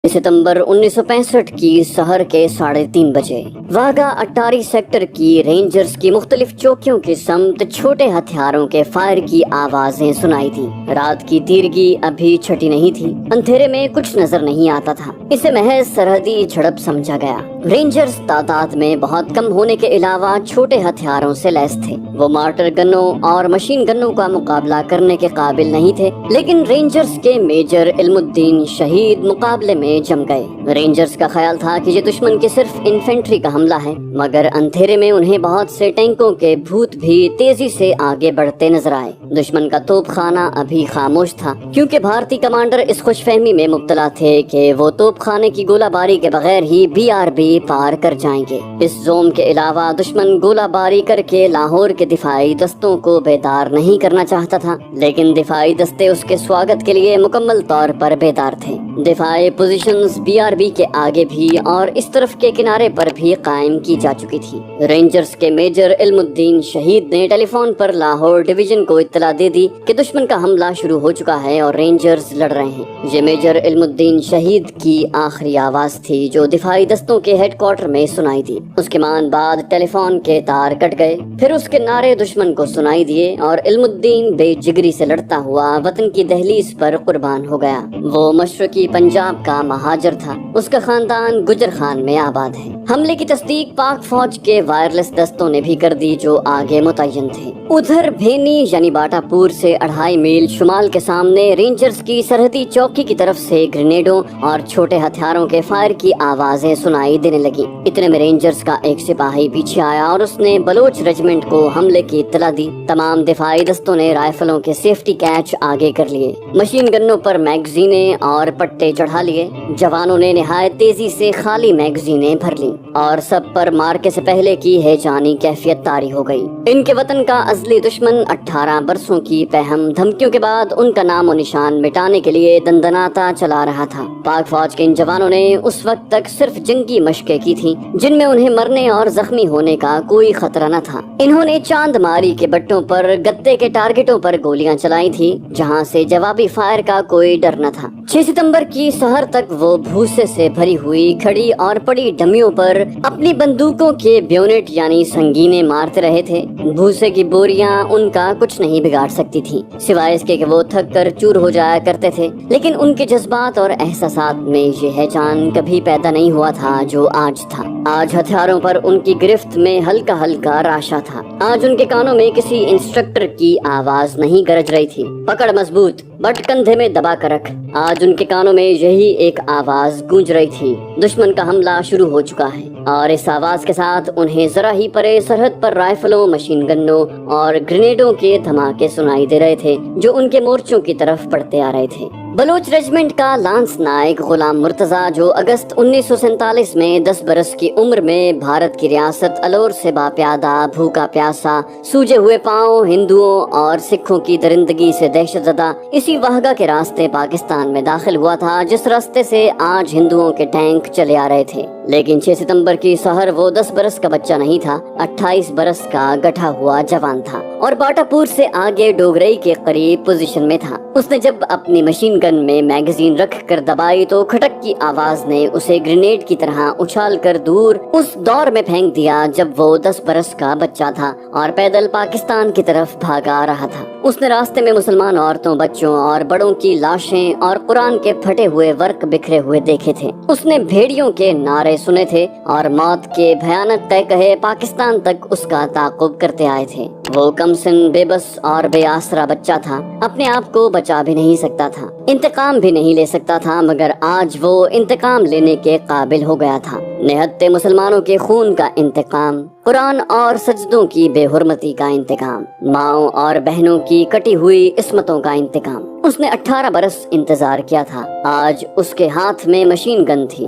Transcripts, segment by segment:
ستمبر 1965 کی سحر کے 3:30 بجے واگا اٹاری سیکٹر کی رینجرز کی مختلف چوکیوں کی سمت چھوٹے ہتھیاروں کے فائر کی آوازیں سنائی تھی۔ رات کی تیرگی ابھی چھٹی نہیں تھی، اندھیرے میں کچھ نظر نہیں آتا تھا، اسے محض سرحدی جھڑپ سمجھا گیا۔ رینجرز تعداد میں بہت کم ہونے کے علاوہ چھوٹے ہتھیاروں سے لیس تھے، وہ مارٹر گنوں اور مشین گنوں کا مقابلہ کرنے کے قابل نہیں تھے، لیکن رینجرز کے میجر علم الدین شہید مقابلے میں جم گئے۔ رینجرز کا خیال تھا کہ یہ دشمن کی صرف انفینٹری کا حملہ ہے، مگر اندھیرے میں انہیں بہت سے ٹینکوں کے بھوت بھی تیزی سے آگے بڑھتے نظر آئے۔ دشمن کا توپ خانہ ابھی خاموش تھا، کیونکہ بھارتی کمانڈر اس خوش فہمی میں مبتلا تھے کہ وہ توپ خانے کی گولہ باری کے بغیر ہی BRB پار کر جائیں گے۔ اس زوم کے علاوہ دشمن گولہ باری کر کے لاہور کے دفاعی دستوں کو بیدار نہیں کرنا چاہتا تھا، لیکن دفاعی دستے اس کے سواگت کے لیے مکمل طور پر بیدار تھے۔ دفاعی پوزیشنز BRB کے آگے بھی اور اس طرف کے کنارے پر بھی قائم کی جا چکی تھی۔ رینجرز کے میجر علم الدین شہید نے ٹیلی فون پر لاہور ڈویژن کو اطلاع دے دی کہ دشمن کا حملہ شروع ہو چکا ہے اور رینجرز لڑ رہے ہیں۔ یہ میجر علم الدین شہید کی آخری آواز تھی جو دفاعی دستوں کے ہیڈ کوارٹر میں سنائی دی۔ اس کے بعد ٹیلی فون کے تار کٹ گئے، پھر اس کے نعرے دشمن کو سنائی دیے اور علم الدین بے جگری سے لڑتا ہوا وطن کی دہلیز پر قربان ہو گیا۔ وہ مشرقی پنجاب کا مہاجر تھا، اس کا خاندان گجر خان میں آباد ہے۔ حملے کی تصدیق پاک فوج کے وائرلیس دستوں نے بھی کر دی جو آگے متعین تھے۔ ادھر بھینی یعنی باٹا پور سے 2.5 میل شمال کے سامنے رینجرز کی سرحدی چوکی کی طرف سے گرینیڈوں اور چھوٹے ہتھیاروں کے فائر کی آوازیں سنائی دینے لگی۔ اتنے میں رینجرز کا ایک سپاہی پیچھے آیا اور اس نے بلوچ ریجمنٹ کو حملے کی اطلاع دی۔ تمام دفاعی دستوں نے رائفلوں کے سیفٹی کیچ آگے کر لیے، مشین گنوں پر میگزینیں اور پٹے چڑھا لیے۔ جوانوں نے نہایت تیزی سے خالی میگزینیں بھر لیں اور سب پر مارکے سے پہلے کی ہیجانی کیفیت طاری ہو گئی۔ ان کے وطن کا ازلی دشمن 18 برسوں کی پہم دھمکیوں کے بعد ان کا نام و نشان مٹانے کے لیے دندناتا چلا رہا تھا۔ پاک فوج کے ان جوانوں نے اس وقت تک صرف جنگی مشقیں کی تھیں جن میں انہیں مرنے اور زخمی ہونے کا کوئی خطرہ نہ تھا۔ انہوں نے چاند ماری کے بٹوں پر گتے کے ٹارگٹوں پر گولیاں چلائی تھی جہاں سے جوابی فائر کا کوئی ڈر نہ تھا۔ 6 ستمبر کی سحر تک وہ بھوسے سے بھری ہوئی کھڑی اور پڑی ڈمیوں پر اپنی بندوقوں کے بیونٹ یعنی سنگینے مارتے رہے تھے۔ بھوسے کی بوریاں ان کا کچھ نہیں بگاڑ سکتی تھی سوائے اس کے کہ وہ تھک کر چور ہو جایا کرتے تھے، لیکن ان کے جذبات اور احساسات میں یہ ہیجان کبھی پیدا نہیں ہوا تھا جو آج تھا۔ آج ہتھیاروں پر ان کی گرفت میں ہلکا ہلکا راشا تھا۔ آج ان کے کانوں میں کسی انسٹرکٹر کی آواز نہیں گرج رہی تھی، پکڑ مضبوط، بٹ کندھے میں دبا کر رکھ۔ آج ان کے کانوں میں یہی ایک آواز گونج رہی تھی، دشمن کا حملہ شروع ہو چکا ہے۔ اور اس آواز کے ساتھ انہیں ذرا ہی پرے سرحد پر رائفلوں، مشین گنوں اور گرینیڈوں کے دھماکے سنائی دے رہے تھے جو ان کے مورچوں کی طرف پڑتے آ رہے تھے۔ بلوچ ریجمنٹ کا لانس نائک غلام مرتضیٰ جو اگست 1947 میں 10 برس کی عمر میں بھارت کی ریاست الور سے باپیادہ بھوکا پیاسا سوجے ہوئے پاؤں ہندوؤں اور سکھوں کی درندگی سے دہشت زدہ اسی واہگہ کے راستے پاکستان میں داخل ہوا تھا جس راستے سے آج ہندوؤں کے ٹینک چلے آ رہے تھے۔ لیکن 6 ستمبر کی سحر وہ 10 برس کا بچہ نہیں تھا، 28 برس کا گٹھا ہوا جوان تھا اور باٹا پور سے آگے ڈوگرئی کے قریب پوزیشن میں تھا۔ اس نے جب اپنی مشین گن میں میگزین رکھ کر دبائی تو کھٹک کی آواز نے اسے گرینیڈ کی طرح اچھال کر دور اس دور میں پھینک دیا جب وہ 10 برس کا بچہ تھا اور پیدل پاکستان کی طرف بھاگا رہا تھا۔ اس نے راستے میں مسلمان عورتوں، بچوں اور بڑوں کی لاشیں اور قرآن کے پھٹے ہوئے ورق بکھرے ہوئے دیکھے تھے۔ اس نے بھیڑیوں کے نعرے سنے تھے اور موت کے بھیانک قہقہے پاکستان تک اس کا تعاقب کرتے آئے تھے۔ وہ کم سن، بے بس اور بے آسرا بچہ تھا، اپنے آپ کو بچا بھی نہیں سکتا تھا، انتقام بھی نہیں لے سکتا تھا، مگر آج وہ انتقام لینے کے قابل ہو گیا تھا۔ نہتے مسلمانوں کے خون کا انتقام، قرآن اور سجدوں کی بے حرمتی کا انتقام، ماؤں اور بہنوں کی کٹی ہوئی عصمتوں کا انتقام۔ اس نے 18 برس انتظار کیا تھا، آج اس کے ہاتھ میں مشین گن تھی۔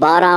12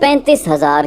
35,000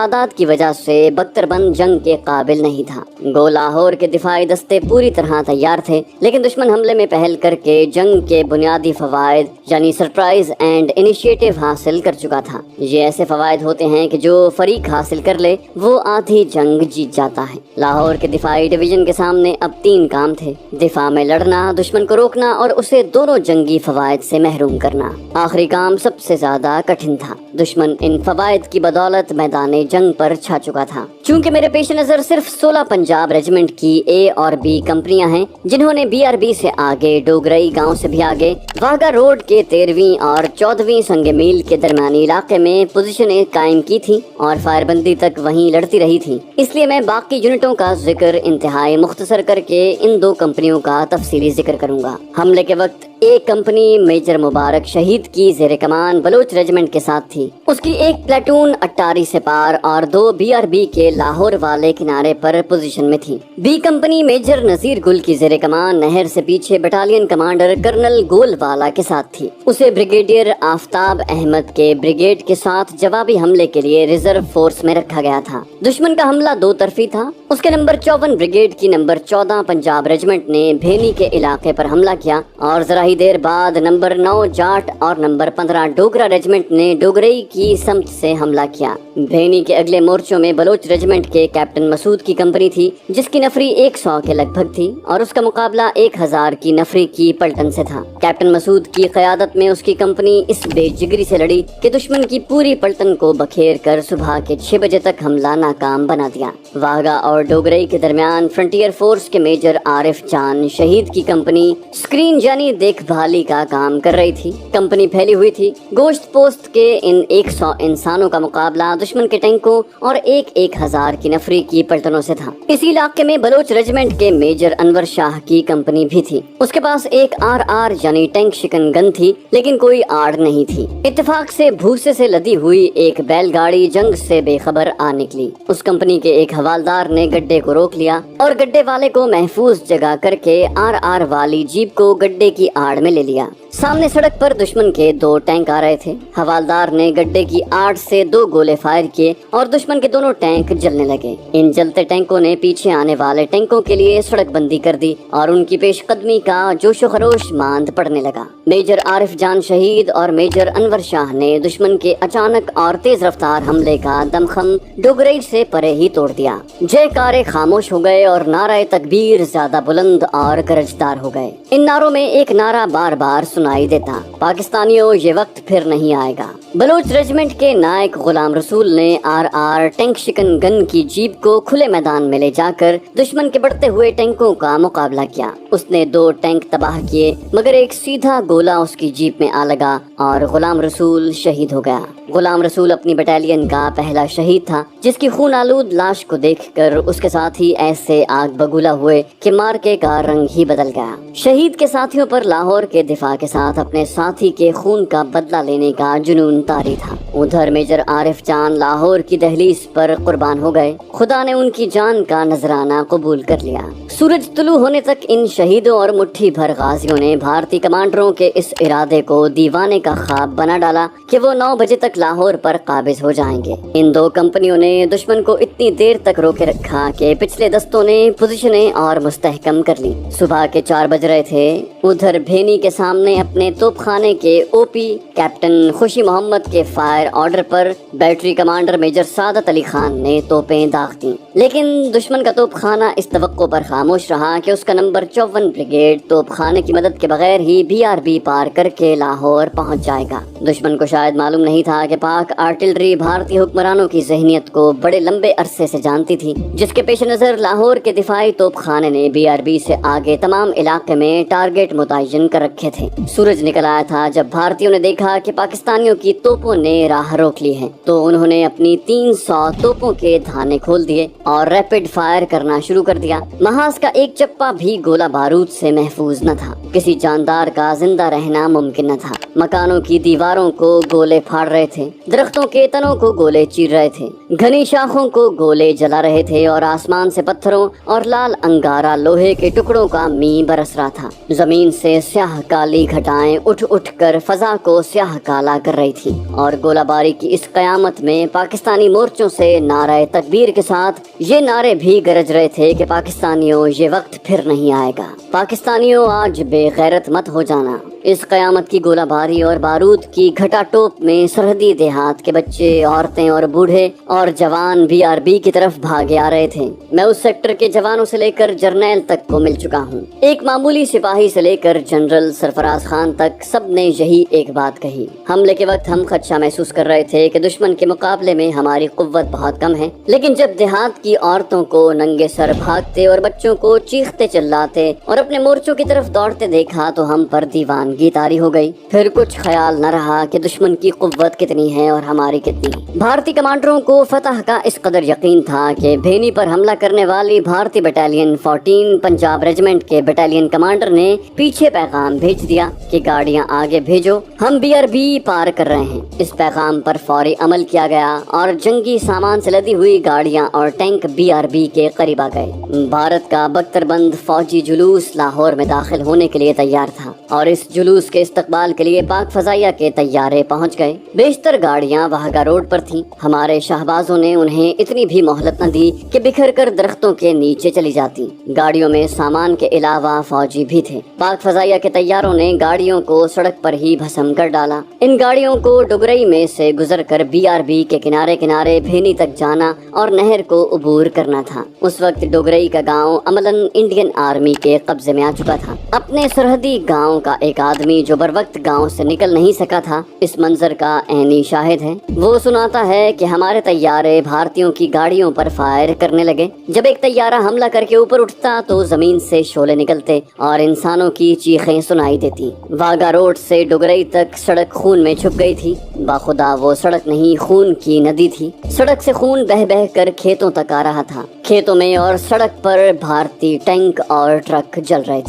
تعداد کی وجہ سے بختربند جنگ کے قابل نہیں تھا۔ گو لاہور کے دفاعی دستے پوری طرح تیار تھے، لیکن دشمن حملے میں پہل کر کے جنگ کے بنیادی فوائد یعنی سرپرائز اینڈ انیشیٹو حاصل کر چکا تھا۔ یہ ایسے فوائد ہوتے ہیں کہ جو فریق حاصل کر لے وہ آدھی جنگ جیت جاتا ہے۔ لاہور کے دفاعی ڈویژن کے سامنے اب 3 کام تھے: دفاع میں لڑنا، دشمن کو روکنا اور اسے دونوں جنگی فوائد سے محروم کرنا۔ آخری کام سب سے زیادہ کٹھن تھا۔ دشمن ان فوائد کی بدولت میدان جنگ پر چھا چکا تھا۔ چونکہ میرے پیش نظر صرف 16 پنجاب ریجیمنٹ کی اے اور بی کمپنیاں ہیں، جنہوں نے BRB سے آگے، ڈوگرئی گاؤں سے بھی آگے، واگا روڈ کے 13ویں اور 14ویں سنگ میل کے درمیانی علاقے میں پوزیشنیں قائم کی تھی اور فائر بندی تک وہیں لڑتی رہی تھی، اس لیے میں باقی یونٹوں کا ذکر انتہائی مختصر کر کے ان 2 کمپنیوں کا تفصیلی ذکر کروں گا۔ حملے کے وقت ایک کمپنی میجر مبارک شہید کی زیر کمان بلوچ ریجیمنٹ کے ساتھ تھی۔ اس کی ایک پلاٹون اٹاری سے پار اور 2 BRB کے لاہور والے کنارے پر پوزیشن میں تھی۔ بی کمپنی میجر نذیر گل کی زیر کمان نہر سے پیچھے بٹالین کمانڈر کرنل گول والا کے ساتھ تھی۔ اسے بریگیڈیئر آفتاب احمد کے بریگیڈ کے ساتھ جوابی حملے کے لیے ریزرو فورس میں رکھا گیا تھا۔ دشمن کا حملہ 2 طرفی تھا۔ اس کے نمبر 54 بریگیڈ کی نمبر 14 پنجاب ریجیمنٹ نے بھینی کے علاقے پر حملہ کیا اور ذرا ہی دیر بعد نمبر 9 جاٹ اور نمبر 15 ڈوگرا ریجیمنٹ نے ڈوگرئی کی سمت سے حملہ کیا۔ بھینی کے اگلے مورچوں میں بلوچ ریجیمنٹ کے کیپٹن مسعود کی کمپنی تھی، جس کی نفری 100 کے لگ بھگ تھی اور اس کا مقابلہ 1000 کی نفری کی پلٹن سے تھا۔ کیپٹن مسعود کی قیادت میں اس کی کمپنی اس بے جگری سے لڑی کہ دشمن کی پوری پلٹن کو بکھیر کر صبح کے 6 بجے تک حملہ ناکام بنا دیا۔ واگا اور ڈوگرئی کے درمیان فرنٹیئر فورس کے میجر عارف جان شہید کی کمپنی اسکرین یعنی دیکھ بھالی کا کام کر رہی تھی۔ کمپنی پھیلی ہوئی تھی۔ گوشت پوسٹ کے ان 100 انسانوں کا مقابلہ دشمن کے ٹینکوں اور 1000 کی نفری کی پلٹنوں سے تھا۔ اسی علاقے میں بلوچ ریجیمنٹ کے میجر انور شاہ کی کمپنی بھی تھی۔ اس کے پاس ایک RR یعنی ٹینک شکن گن تھی، لیکن کوئی آڑ نہیں تھی۔ اتفاق سے بھوسے سے لدی ہوئی ایک بیل گاڑی جنگ سے بے خبر آ نکلی۔ اس کمپنی کے ایک حوالدار نے گڈے کو روک لیا اور گڈے والے کو محفوظ جگہ کر کے RR والی جیپ کو گڈے کی آڑ میں لے لیا۔ سامنے سڑک پر دشمن کے 2 ٹینک آ رہے تھے۔ حوالدار نے گڈے کی آڑ سے 2 گولے فائر کیے اور دشمن کے دونوں ٹینک جلنے لگے۔ ان جلتے ٹینکوں نے پیچھے آنے والے ٹینکوں کے لیے سڑک بندی کر دی اور ان کی پیش قدمی کا جوش و خروش ماند پڑنے لگا۔ میجر عارف جان شہید اور میجر انور شاہ نے دشمن کے اچانک اور تیز رفتار حملے کا دمخم ڈوگرئی سے پرے ہی توڑ دیا۔ جے کارے خاموش ہو گئے اور نعرہ تکبیر زیادہ بلند اور گرجدار ہو گئے۔ ان نعروں میں ایک نعرہ بار بار سنائی دیتا: پاکستانیوں، یہ وقت پھر نہیں آئے گا۔ بلوچ ریجیمنٹ کے نائک غلام رسول نے RR ٹینک شکن گن کی جیپ کو کھلے میدان میں لے جا کر دشمن کے بڑھتے ہوئے ٹینکوں کا مقابلہ کیا۔ اس نے 2 ٹینک تباہ کیے، مگر ایک سیدھا گولا اس کی جیپ میں آ لگا اور غلام رسول شہید ہو گیا۔ غلام رسول اپنی بٹالین کا پہلا شہید تھا، جس کی خون آلود لاش کو دیکھ کر اس کے ساتھی ایسے آگ بگولا ہوئے کہ مارکے کا رنگ ہی بدل گیا۔ شہید کے ساتھیوں پر لاہور کے دفاع کے ساتھ اپنے ساتھی کے خون کا بدلہ لینے کا جنون طاری تھا۔ ادھر میجر عارف جان لاہور کی دہلیز پر قربان ہو گئے۔ خدا نے ان کی جان کا نذرانہ قبول کر لیا۔ سورج طلوع ہونے تک ان شہیدوں اور مٹھی بھر غازیوں نے بھارتی کمانڈروں کے اس ارادے کو دیوانے کا خواب بنا ڈالا کہ وہ 9 بجے تک لاہور پر قابض ہو جائیں گے۔ ان 2 کمپنیوں نے دشمن کو اتنی دیر تک روکے رکھا کہ پچھلے دستوں نے پوزیشنیں اور مستحکم کر لی۔ صبح کے 4 بج رہے تھے۔ ادھر بھینی کے سامنے اپنے توپ خانے کے OP کیپٹن خوشی محمد کے فائر آرڈر پر بیٹری کمانڈر میجر سعادت علی خان نے توپیں داغ دیں، لیکن دشمن کا توپ خانہ اس توقع پر خاموش رہا کہ اس کا نمبر 54 بریگیڈ توپ خانے کی مدد کے بغیر ہی BRB پار کر کے لاہور پہنچ جائے گا۔ دشمن کو شاید معلوم نہیں تھا کہ پاک آرٹلری بھارتی حکمرانوں کی ذہنیت کو بڑے لمبے عرصے سے جانتی تھی، جس کے پیش نظر لاہور کے دفاعی توپ خانے نے BRB سے آگے تمام علاقے میں ٹارگٹ متعین کر رکھے تھے۔ سورج نکل آیا تھا جب بھارتیوں نے دیکھا کہ پاکستانیوں کی توپوں نے راہ روک لی ہے، تو انہوں نے اپنی 300 توپوں کے دھانے کھول دیے اور ریپڈ فائر کرنا شروع کر دیا۔ محاذ کا ایک چپا بھی گولہ بارود سے محفوظ نہ تھا۔ کسی جاندار کا زندہ رہنا ممکن نہ تھا۔ مکانوں کی دیواروں کو گولے پھاڑ رہے تھے، درختوں کے تنوں کو گولے چیر رہے تھے، گھنی شاخوں کو گولے جلا رہے تھے اور آسمان سے پتھروں اور لال انگارہ لوہے کے ٹکڑوں کا می برس رہا تھا۔ زمین سے سیاہ کالی گھٹائیں اٹھ اٹھ کر فضا کو سیاہ کالا کر رہی تھی، اور گولہ باری کی اس قیامت میں پاکستانی مورچوں سے نعرہ تکبیر کے ساتھ یہ نعرے بھی گرج رہے تھے کہ پاکستانیوں یہ وقت پھر نہیں آئے گا، پاکستانیوں آج بے غیرت مت ہو جانا۔ اس قیامت کی گولہ باری اور بارود کی گھٹا ٹوپ میں سرحدی دیہات کے بچے، عورتیں اور بوڑھے اور جوان BRB کی طرف بھاگے آ رہے تھے۔ میں اس سیکٹر کے جوانوں سے لے کر جرنیل تک کو مل چکا ہوں۔ ایک معمولی سپاہی سے لے کر جنرل سرفراز خان تک سب نے یہی ایک بات کہی۔ حملے کے وقت ہم خدشہ محسوس کر رہے تھے کہ دشمن کے مقابلے میں ہماری قوت بہت کم ہے، لیکن جب دیہات کی عورتوں کو ننگے سر بھاگتے اور بچوں کو چیختے چلاتے اور اپنے مورچوں کی طرف دوڑتے دیکھا تو ہم پر دیوانگی طاری ہو گئی۔ پھر کچھ خیال نہ رہا کہ دشمن کی قوت کتنی ہے اور ہماری کتنی۔ بھارتی کمانڈروں کو فتح کا اس قدر یقین تھا کہ بھینی پر حملہ کرنے والی بھارتی بٹالین 14 پنجاب ریجمنٹ کے بٹالین کمانڈر نے پیچھے پیغام بھیج دیا کہ گاڑیاں آگے بھیجو، ہم BRB پار کر رہے ہیں۔ اس پیغام پر فوری عمل کیا گیا اور جنگی سامان سے لدی ہوئی گاڑیاں اور ٹینک BRB کے قریب آ گئے۔ بھارت کا بختر بند فوجی جلوس لاہور میں داخل ہونے کے لیے تیار تھا، اور اس جلوس کے استقبال کے لیے پاک فضائیہ کے طیارے پہنچ گئے۔ بیشتر گاڑیاں واہگہ روڈ پر تھیں۔ ہمارے شہبازوں نے انہیں اتنی بھی مہلت نہ دی کہ بکھر کر درختوں کے نیچے چلی جاتی۔ گاڑیوں میں سامان کے علاوہ فوجی بھی تھے۔ پاک فضائیہ کے طیاروں نے گاڑیوں کو سڑک پر ہی بھسم کر ڈالا۔ ان گاڑیوں کو ڈگرئی میں سے گزر کر BRB کے کنارے کنارے بھینی تک جانا اور نہر کو عبور کرنا تھا۔ اس وقت ڈگرئی کا گاؤں عملاً انڈین آرمی کے قبضے میں آ چکا تھا۔ اپنے سرحدی گاؤں کا ایک آدمی جو بر وقت گاؤں سے نکل نہیں سکا تھا اس منظر کا عینی شاہد ہے۔ وہ سناتا ہے کہ ہمارے طیارے بھارتیوں کی گاڑیوں پر فائر کرنے لگے۔ جب ایک طیارہ حملہ کر کے اوپر اٹھتا تو زمین سے شعلے نکلتے اور انسانوں کی چیخیں سنائی دیتی۔ واگا روڈ سے ڈگرئی تک سڑک خون میں چھپ گئی تھی۔ باخدا وہ سڑک نہیں، خون کی ندی تھی۔ سڑک سے خون بہہ بہہ کر کھیتوں تک آ رہا تھا۔ کھیتوں میں اور سڑک پر بھارتی ٹینک اور ٹرک جل رہے تھے۔